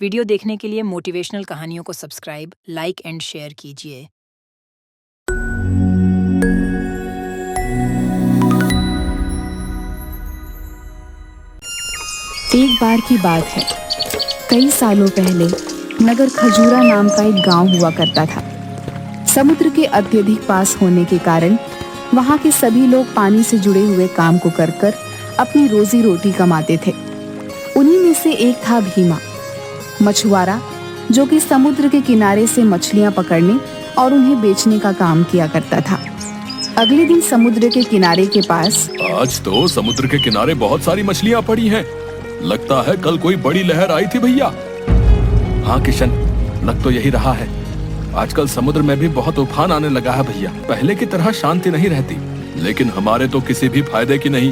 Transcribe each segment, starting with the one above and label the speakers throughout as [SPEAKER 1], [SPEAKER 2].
[SPEAKER 1] Video देखने के लिए मोटिवेशनल कहानियों को सब्सक्राइब, लाइक एंड शेयर कीजिए।
[SPEAKER 2] एक बार की बात है, कई सालों पहले नगर खजूरा नाम का एक गांव हुआ करता था। समुद्र के अत्यधिक पास होने के कारण वहां के सभी लोग पानी से जुड़े हुए काम को कर कर अपनी रोजी रोटी कमाते थे। उन्हीं में से एक था भीमा, मछुआरा, जो कि समुद्र के किनारे से मछलियां पकड़ने और उन्हें बेचने का काम किया करता था। अगले दिन समुद्र के किनारे के पास
[SPEAKER 3] आज तो समुद्र के किनारे बहुत सारी मछलियां पड़ी हैं। लगता है कल कोई बड़ी लहर आई थी भैया। हाँ किशन, लग तो यही रहा है। आजकल समुद्र में भी बहुत उफान आने लगा है भैया। पहले की तरह शांति नहीं रहती, लेकिन हमारे तो किसी भी फायदे की नहीं।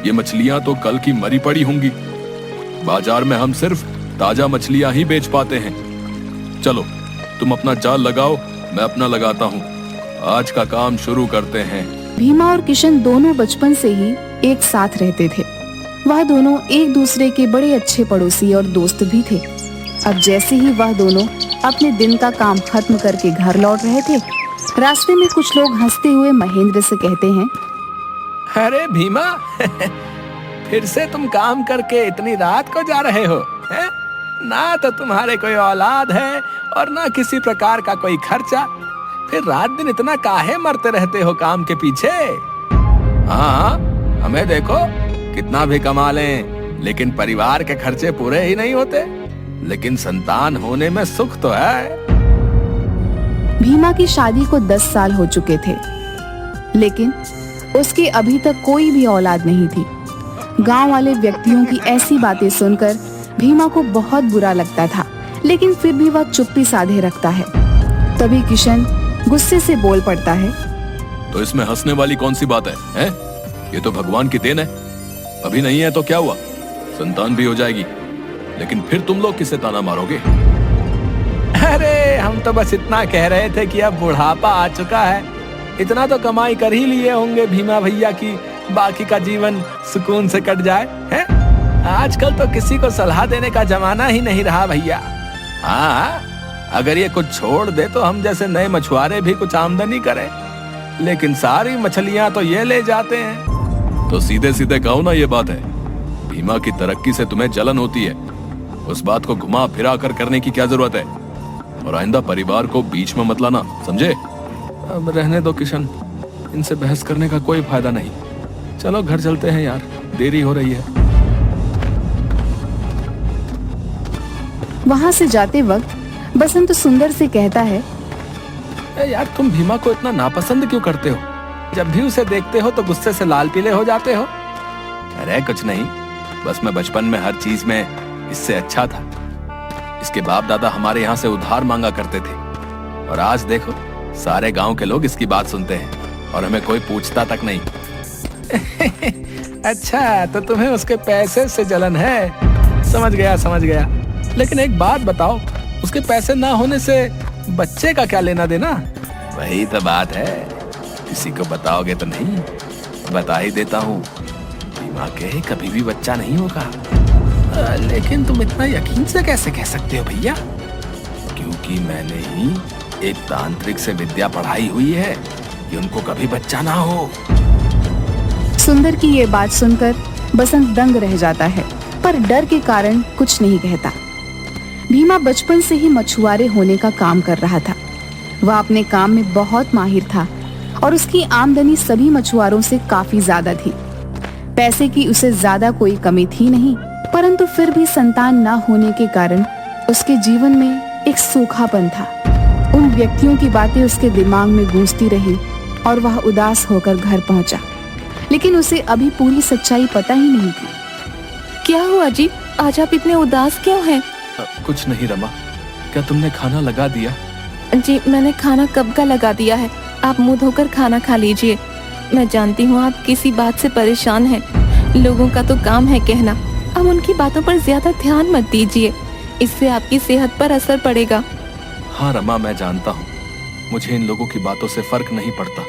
[SPEAKER 3] ये मछलियां तो कल की मरी पड़ी होंगी। बाजार में हम सिर्फ ताजा मछलियां ही बेच पाते हैं। चलो तुम अपना जाल लगाओ, मैं अपना लगाता हूँ। आज का काम शुरू करते हैं।
[SPEAKER 2] भीमा और किशन दोनों बचपन से ही एक साथ रहते थे। वह दोनों एक दूसरे के बड़े अच्छे पड़ोसी और दोस्त भी थे। अब जैसे ही वह दोनों अपने दिन का काम खत्म करके घर लौट रहे थे, रास्ते में कुछ लोग हंसते हुए महेंद्र से कहते हैं,
[SPEAKER 4] अरे भीमा फिर से तुम काम करके इतनी रात को जा रहे हो हैं? ना तो तुम्हारे कोई औलाद है और ना किसी प्रकार का कोई खर्चा, फिर रात दिन इतना काहे मरते रहते हो काम के पीछे? हाँ, हमें देखो कितना भी कमा लें, लेकिन परिवार के खर्चे पूरे ही नहीं होते। लेकिन संतान होने में सुख तो है।
[SPEAKER 2] भीमा की शादी को 10 साल हो चुके थे, लेकिन उसके अभी तक कोई भी औलाद नहीं थी। गांव वाले व्यक्तियों की ऐसी बातें सुनकर भीमा को बहुत बुरा लगता था, लेकिन फिर भी वह चुप्पी साधे रखता है। तभी किशन गुस्से से बोल पड़ता है,
[SPEAKER 3] तो इसमें हंसने वाली कौन सी बात है, हैं? ये तो भगवान की देन है। अभी नहीं है तो क्या हुआ, संतान भी हो जाएगी। लेकिन फिर तुम लोग किसे ताना मारोगे?
[SPEAKER 4] अरे हम तो बस इतना कह रहे थे कि अब बुढ़ापा आ चुका है, इतना तो कमाई कर ही लिए होंगे भीमा भैया की बाकी का जीवन सुकून से कट जाए हैं? आजकल तो किसी को सलाह देने का जमाना ही नहीं रहा भैया। हाँ, अगर ये कुछ छोड़ दे तो हम जैसे नए मछुआरे भी कुछ आमदनी करें, लेकिन सारी मछलियां तो ये ले जाते हैं।
[SPEAKER 3] तो सीधे सीधे कहो ना, ये बात है। भीमा की तरक्की से तुम्हें जलन होती है, उस बात को घुमा फिरा कर करने की क्या जरूरत है? और आइंदा परिवार को बीच में मत लाना, समझे?
[SPEAKER 4] अब रहने दो किशन, इनसे बहस करने का कोई फायदा नहीं। चलो घर चलते हैं यार, देरी हो रही है।
[SPEAKER 2] वहां से जाते वक्त बसंत सुंदर से कहता है,
[SPEAKER 4] यार तुम भीमा को इतना नापसंद क्यों करते हो? जब भी उसे देखते हो तो गुस्से से लाल पीले हो जाते हो।
[SPEAKER 3] अरे कुछ नहीं, बस मैं बचपन में हर चीज में इससे अच्छा था। इसके बाप दादा हमारे यहाँ से उधार मांगा करते थे, और आज देखो सारे गांव के लोग इसकी बात सुनते हैं और हमें कोई पूछता तक नहीं।
[SPEAKER 4] अच्छा, तो तुम्हें उसके पैसे से जलन है। समझ गया समझ गया। लेकिन एक बात बताओ, उसके पैसे ना होने से बच्चे का क्या लेना देना?
[SPEAKER 3] वही तो बात है, किसी को बताओगे तो नहीं? बता ही देता हूँ, भीमा के कभी भी बच्चा नहीं होगा।
[SPEAKER 4] लेकिन तुम इतना यकीन से कैसे कह सकते हो भैया?
[SPEAKER 3] क्योंकि मैंने ही एक तांत्रिक से विद्या पढ़ाई हुई है कि उनको कभी बच्चा ना हो।
[SPEAKER 2] सुंदर की ये बात सुनकर बसंत दंग रह जाता है, पर डर के कारण कुछ नहीं कहता। भीमा बचपन से ही मछुआरे होने का काम कर रहा था। वह अपने काम में बहुत माहिर था और उसकी आमदनी सभी मछुआरों से काफी ज्यादा थी। पैसे की उसे ज्यादा कोई कमी थी नहीं, परंतु फिर भी संतान न होने के कारण उसके जीवन में एक सूखापन था। उन व्यक्तियों की बातें उसके दिमाग में गूंजती रही और वह उदास होकर घर पहुंचा, लेकिन उसे अभी पूरी सच्चाई पता ही नहीं थी।
[SPEAKER 5] क्या हुआ जी, आज आप इतने उदास क्यों हैं?
[SPEAKER 3] कुछ नहीं रमा, क्या तुमने खाना लगा दिया?
[SPEAKER 5] जी मैंने खाना कब का लगा दिया है, आप मुंह धोकर खाना खा लीजिए। मैं जानती हूँ आप किसी बात से परेशान हैं, लोगों का तो काम है कहना। अब उनकी बातों पर ज्यादा ध्यान मत दीजिए, इससे आपकी सेहत पर असर पड़ेगा।
[SPEAKER 3] हाँ रमा, मैं जानता हूँ, मुझे इन लोगों की बातों से फर्क नहीं पड़ता,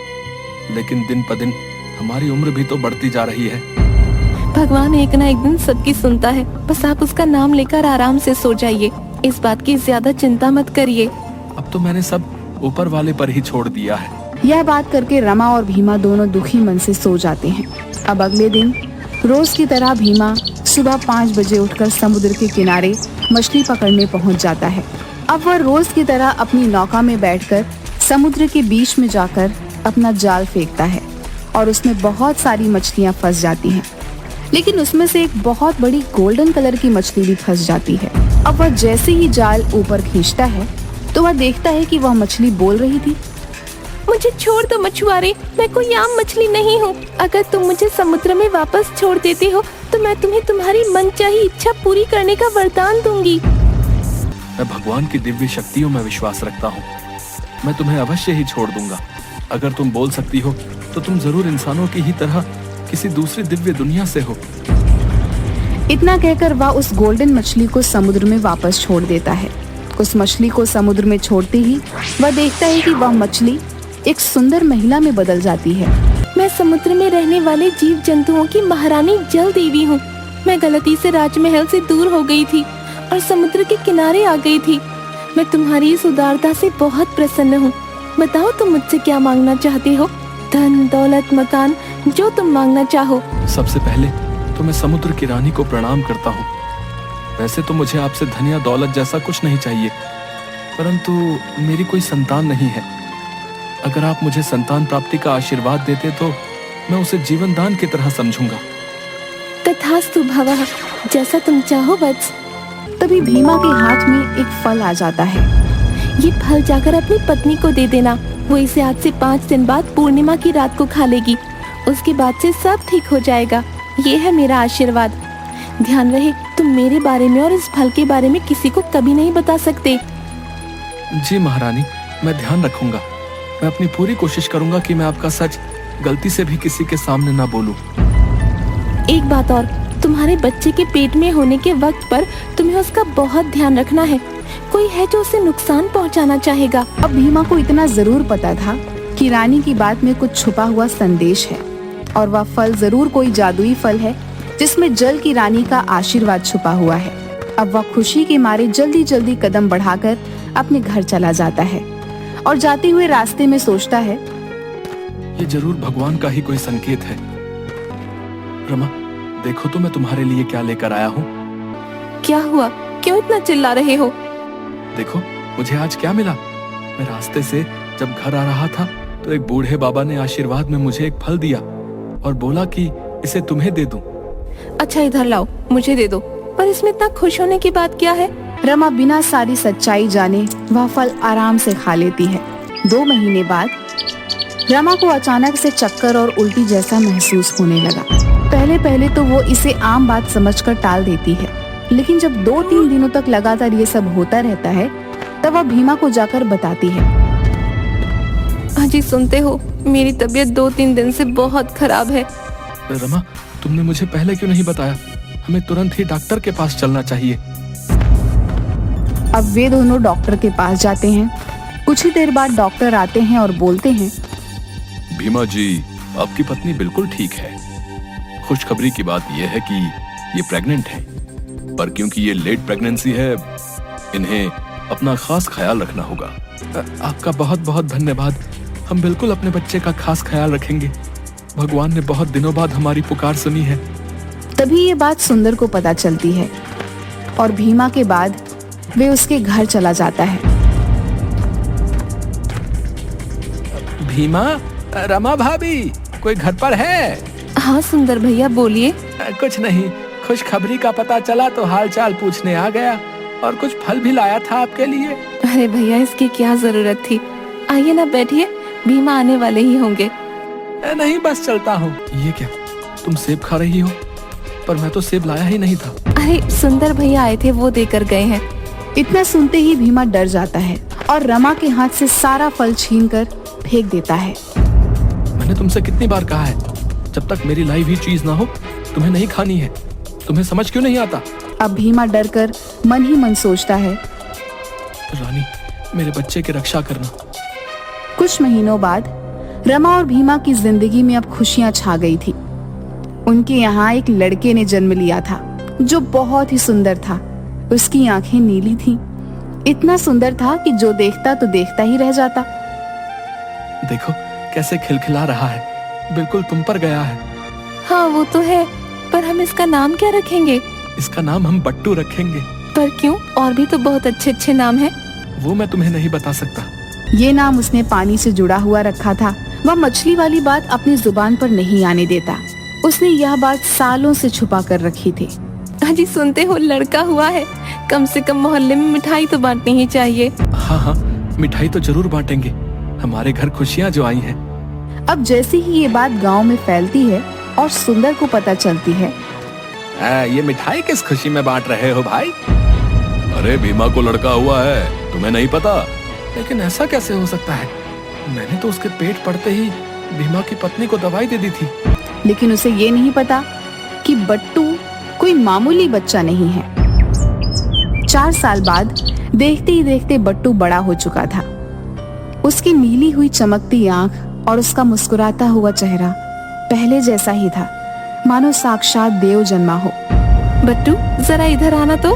[SPEAKER 3] लेकिन दिन ब दिन हमारी उम्र भी तो बढ़ती जा रही है।
[SPEAKER 5] भगवान एक ना एक दिन सबकी सुनता है, बस आप उसका नाम लेकर आराम से सो जाइए। इस बात की ज्यादा चिंता मत करिए।
[SPEAKER 3] अब तो मैंने सब ऊपर वाले पर ही छोड़ दिया है।
[SPEAKER 2] यह बात करके रमा और भीमा दोनों दुखी मन से सो जाते हैं। अब अगले दिन रोज की तरह भीमा सुबह 5 बजे उठकर समुद्र के किनारे मछली पकड़ने पहुंच जाता है। अब वह रोज की तरह अपनी नौका में बैठकर समुद्र के बीच में जाकर अपना जाल फेंकता है और उसमें बहुत सारी मछलियां फंस जाती हैं। लेकिन उसमें से एक बहुत बड़ी गोल्डन कलर की मछली भी फंस जाती है। अब वह जैसे ही जाल ऊपर खींचता है तो वह देखता है कि वह मछली बोल रही थी,
[SPEAKER 5] मुझे छोड़ दो मछुआरे, मैं कोई आम मछली नहीं हूँ। अगर तुम मुझे समुद्र में वापस छोड़ देते हो तो मैं तुम्हें तुम्हारी मनचाही इच्छा पूरी करने का वरदान दूंगी।
[SPEAKER 3] मैं भगवान की दिव्य शक्तियों में विश्वास रखता हूँ। मैं तुम्हें अवश्य ही छोड़ दूंगा। अगर तुम बोल सकती हो तो तुम जरूर इंसानों की ही तरह किसी दूसरी दिव्य दुनिया से हो।
[SPEAKER 2] इतना कहकर वह उस गोल्डन मछली को समुद्र में वापस छोड़ देता है। उस मछली को समुद्र में छोड़ते ही वह देखता है कि वह मछली एक सुंदर महिला में बदल जाती है।
[SPEAKER 5] मैं समुद्र में रहने वाले जीव जंतुओं की महारानी जल देवी हूँ। मैं गलती से राजमहल से दूर हो गई थी और समुद्र के किनारे आ गई थी। मैं तुम्हारी इस उदारता से बहुत प्रसन्न हूँ। बताओ तुम मुझसे क्या मांगना चाहते हो? धन, दौलत, मकान, जो तुम मांगना चाहो।
[SPEAKER 3] सबसे पहले तो मैं समुद्र की रानी को प्रणाम करता हूँ। वैसे तो मुझे आपसे धन या दौलत जैसा कुछ नहीं चाहिए, परंतु मेरी कोई संतान नहीं है। अगर आप मुझे संतान प्राप्ति का आशीर्वाद देते तो मैं उसे जीवन दान की तरह समझूंगा।
[SPEAKER 5] तथास्तु भवः, जैसा तुम चाहो वत्स।
[SPEAKER 2] तभी भीमा के हाथ में एक फल आ जाता है।
[SPEAKER 5] ये फल जाकर अपनी पत्नी को दे देना। वो इसे आज से 5 दिन बाद पूर्णिमा की रात को खा लेगी। उसके बाद से सब ठीक हो जाएगा। ये है मेरा आशीर्वाद। ध्यान रहे तुम मेरे बारे में और इस फल के बारे में किसी को कभी नहीं बता सकते।
[SPEAKER 3] जी महारानी, मैं ध्यान रखूंगा। मैं अपनी पूरी कोशिश करूंगा कि मैं आपका सच गलती से भी किसी के सामने ना बोलूं।
[SPEAKER 5] एक बात और, तुम्हारे बच्चे के पेट में होने के वक्त पर तुम्हें उसका बहुत ध्यान रखना है। कोई है जो उसे नुकसान पहुंचाना चाहेगा।
[SPEAKER 2] अब भीमा को इतना जरूर पता था कि रानी की बात में कुछ छुपा हुआ संदेश है और वह फल जरूर कोई जादुई फल है जिसमें जल की रानी का आशीर्वाद छुपा हुआ है। अब वह खुशी के मारे जल्दी जल्दी कदम बढ़ाकर अपने घर चला जाता है और जाते हुए रास्ते में सोचता है,
[SPEAKER 3] ये जरूर भगवान का ही कोई संकेत है। रमा, देखो तो मैं तुम्हारे लिए क्या लेकर आया हूँ।
[SPEAKER 5] क्या हुआ? क्यों इतना चिल्ला रहे हो?
[SPEAKER 3] देखो मुझे आज क्या मिला। मैं रास्ते से जब घर आ रहा था तो एक बूढ़े बाबा ने आशीर्वाद में मुझे एक फल दिया और बोला कि इसे तुम्हें दे दूं।
[SPEAKER 5] अच्छा इधर लाओ, मुझे दे दो। पर इसमें इतना खुश होने की बात क्या है?
[SPEAKER 2] रमा बिना सारी सच्चाई जाने वह फल आराम से खा लेती है। 2 महीने बाद रमा को अचानक से चक्कर और उल्टी जैसा महसूस होने लगा। पहले तो वो इसे आम बात समझकर टाल देती है, लेकिन जब 2-3 दिनों तक लगातार ये सब होता रहता है तब वह भीमा को जाकर बताती है।
[SPEAKER 5] अजी सुनते हो, मेरी तबीयत 2-3 दिन से बहुत खराब है।
[SPEAKER 3] रमा, तुमने मुझे पहले क्यों नहीं बताया? हमें तुरंत ही डॉक्टर के पास चलना चाहिए।
[SPEAKER 2] अब वे दोनों डॉक्टर के पास जाते हैं। कुछ ही देर बाद डॉक्टर आते हैं और बोलते हैं,
[SPEAKER 3] भीमा जी, आपकी पत्नी बिल्कुल ठीक है। खुशखबरी की बात यह है कि ये प्रेग्नेंट है, पर क्योंकि ये लेट प्रेगनेंसी है, इन्हें अपना खास ख्याल रखना होगा। आपका बहुत बहुत धन्यवाद। हम बिल्कुल अपने बच्चे का खास ख्याल रखेंगे। भगवान ने बहुत दिनों बाद हमारी पुकार सुनी है।
[SPEAKER 2] तभी ये बात सुंदर को पता चलती है और भीमा के बाद वे उसके घर चला जाता है।
[SPEAKER 4] भीमा, रमा भाभी, कोई घर पर है?
[SPEAKER 5] हाँ सुंदर भैया, बोलिए।
[SPEAKER 4] कुछ नहीं, खुशखबरी का पता चला तो हालचाल पूछने आ गया और कुछ फल भी लाया था आपके लिए।
[SPEAKER 5] अरे भैया, इसकी क्या जरूरत थी। आइए ना बैठिए, भीमा आने वाले ही होंगे।
[SPEAKER 4] नहीं, बस चलता हूँ।
[SPEAKER 3] ये क्या, तुम सेब खा रही हो? पर मैं तो सेब लाया ही नहीं था।
[SPEAKER 5] अरे सुंदर भैया आए थे, वो देकर गए हैं।
[SPEAKER 2] इतना सुनते ही भीमा डर जाता है और रमा के हाथ से सारा फल छीनकर फेंक देता है।
[SPEAKER 3] मैंने तुमसे कितनी बार कहा है, जब तक मेरी लाई हुई चीज ना हो तुम्हें नहीं खानी है। तुम्हें समझ क्यों नहीं आता?
[SPEAKER 2] अब भीमा डर कर मन ही मन सोचता है,
[SPEAKER 3] रानी, मेरे बच्चे की रक्षा करना।
[SPEAKER 2] कुछ महीनों बाद रमा और भीमा की जिंदगी में अब खुशियां छा गई थी। उनके यहाँ एक लड़के ने जन्म लिया था जो बहुत ही सुंदर था। उसकी आंखें नीली थीं इतना सुंदर था कि जो देखता तो देखता ही रह जाता।
[SPEAKER 3] देखो कैसे खिलखिला रहा है, बिल्कुल तुम पर गया है।
[SPEAKER 5] हाँ वो तो है, पर हम इसका नाम क्या रखेंगे?
[SPEAKER 3] इसका नाम हम बट्टू रखेंगे।
[SPEAKER 5] पर क्यों? और भी तो बहुत अच्छे अच्छे नाम हैं।
[SPEAKER 3] वो मैं तुम्हें नहीं बता सकता।
[SPEAKER 2] ये नाम उसने पानी से जुड़ा हुआ रखा था। वह मछली वाली बात अपनी जुबान पर नहीं आने देता। उसने यह बात सालों से छुपा कर रखी थी।
[SPEAKER 5] अजी सुनते हो, लड़का हुआ है, कम से कम मोहल्ले में मिठाई तो बांटनी ही चाहिए।
[SPEAKER 3] हाँ हाँ, मिठाई तो जरूर बांटेंगे, हमारे घर खुशियाँ जो आई हैं।
[SPEAKER 2] अब जैसे ही ये बात गांव में फैलती है और सुंदर को पता चलती है।
[SPEAKER 4] ये मिठाई किस खुशी में बांट रहे हो भाई?
[SPEAKER 3] अरे भीमा को लड़का हुआ है, तुम्हें नहीं पता?
[SPEAKER 4] लेकिन ऐसा कैसे हो सकता है? मैंने तो उसके पेट पड़ते ही भीमा की पत्नी को दवाई दे दी थी।
[SPEAKER 2] लेकिन उसे ये नहीं पता कि बट्टू कोई मामूली बच्चा नहीं है। 4 साल बाद देखते ही देखते बट्टू बड़ा हो चुका था। उसकी नीली हुई चमकती आंख और उसका मुस्कुराता हुआ चेहरा पहले जैसा ही था, मानो साक्षात देव जन्मा हो।
[SPEAKER 5] बट्टू जरा इधर आना तो।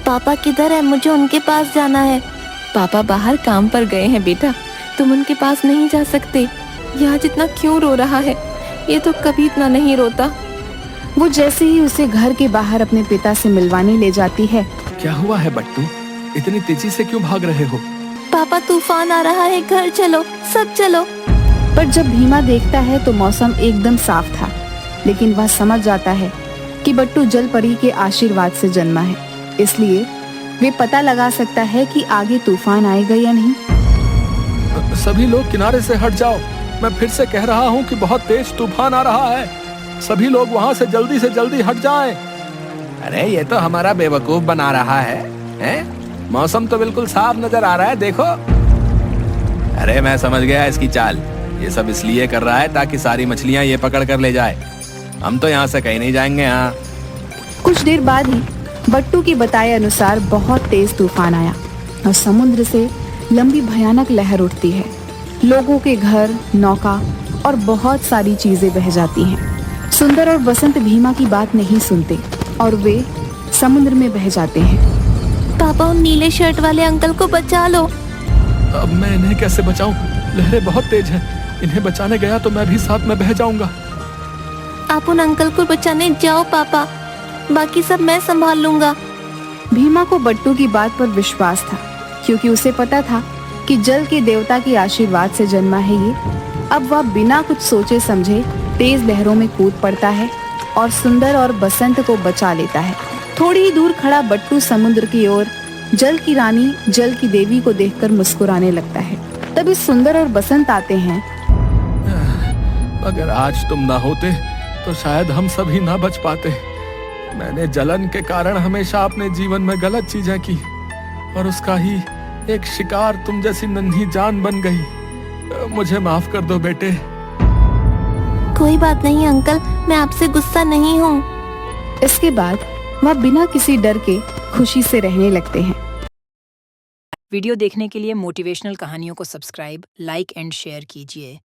[SPEAKER 5] पापा किधर है? मुझे उनके पास जाना है। पापा बाहर काम पर गए हैं बेटा, तुम उनके पास नहीं जा सकते। यह आज इतना क्यों रो रहा है? ये तो कभी इतना नहीं रोता।
[SPEAKER 2] वो जैसे ही उसे घर के बाहर अपने पिता से मिलवाने ले जाती है।
[SPEAKER 3] क्या हुआ है बट्टू, इतनी तेजी से क्यों भाग रहे हो?
[SPEAKER 5] पापा तूफान आ रहा है, घर चलो, सब चलो।
[SPEAKER 2] पर जब भीमा देखता है तो मौसम एकदम साफ था, लेकिन वह समझ जाता है कि बट्टू जल परी के आशीर्वाद से जन्मा है, इसलिए वे पता लगा सकता है कि आगे तूफान आएगा या नहीं।
[SPEAKER 3] सभी लोग किनारे से हट जाओ, मैं फिर से कह रहा हूँ कि बहुत तेज तूफान आ रहा है। सभी लोग वहाँ से जल्दी हट जाएं।
[SPEAKER 4] अरे ये तो हमारा बेवकूफ बना रहा है, हैं? मौसम तो बिल्कुल साफ नजर आ रहा है, देखो। अरे मैं समझ गया इसकी चाल। ये सब इसलिए कर रहा है ताकि सारी मछलियाँ ये पकड़ कर ले जाए। हम तो यहाँ से कहीं नहीं जाएंगे। हाँ,
[SPEAKER 2] कुछ देर बाद ही बट्टू के बताए अनुसार बहुत तेज तूफान आया और समुद्र से लंबी भयानक लहर उठती है। लोगों के घर, नौका और बहुत सारी चीजें बह जाती हैं। सुंदर और बसंत भीमा की बात नहीं सुनते और वे समुद्र में बह जाते हैं।
[SPEAKER 5] पापा उन नीले शर्ट वाले अंकल को बचा लो।
[SPEAKER 3] अब मैं इन्हें कैसे बचाऊं? लहरें बहुत तेज हैं। इन्हें बचाने गया तो मैं भी साथ में बह जाऊंगा।
[SPEAKER 5] आप उन अंकल को बचाने जाओ पापा, बाकी सब मैं संभाल लूंगा।
[SPEAKER 2] भीमा को बट्टू की बात पर विश्वास था, क्योंकि उसे पता था कि जल के देवता के आशीर्वाद से जन्मा है ये। अब वह बिना कुछ सोचे समझे तेज लहरों में कूद पड़ता है और सुंदर और बसंत को बचा लेता है। थोड़ी ही दूर खड़ा बट्टू समुद्र की ओर जल की रानी, जल की देवी को देखकर मुस्कुराने लगता है। तभी सुंदर और बसंत आते हैं।
[SPEAKER 3] अगर आज तुम ना होते तो शायद हम सभी ना बच पाते। मैंने जलन के कारण हमेशा अपने जीवन में गलत चीजें की और उसका ही एक शिकार तुम जैसी नन्ही जान बन गई। मुझे माफ कर दो बेटे।
[SPEAKER 5] कोई बात नहीं अंकल, मैं आपसे गुस्सा नहीं हूँ।
[SPEAKER 2] इसके बाद वह बिना किसी डर के खुशी से रहने लगते हैं।
[SPEAKER 1] वीडियो देखने के लिए मोटिवेशनल कहानियों को सब्सक्राइब, लाइक एंड शेयर कीजिए।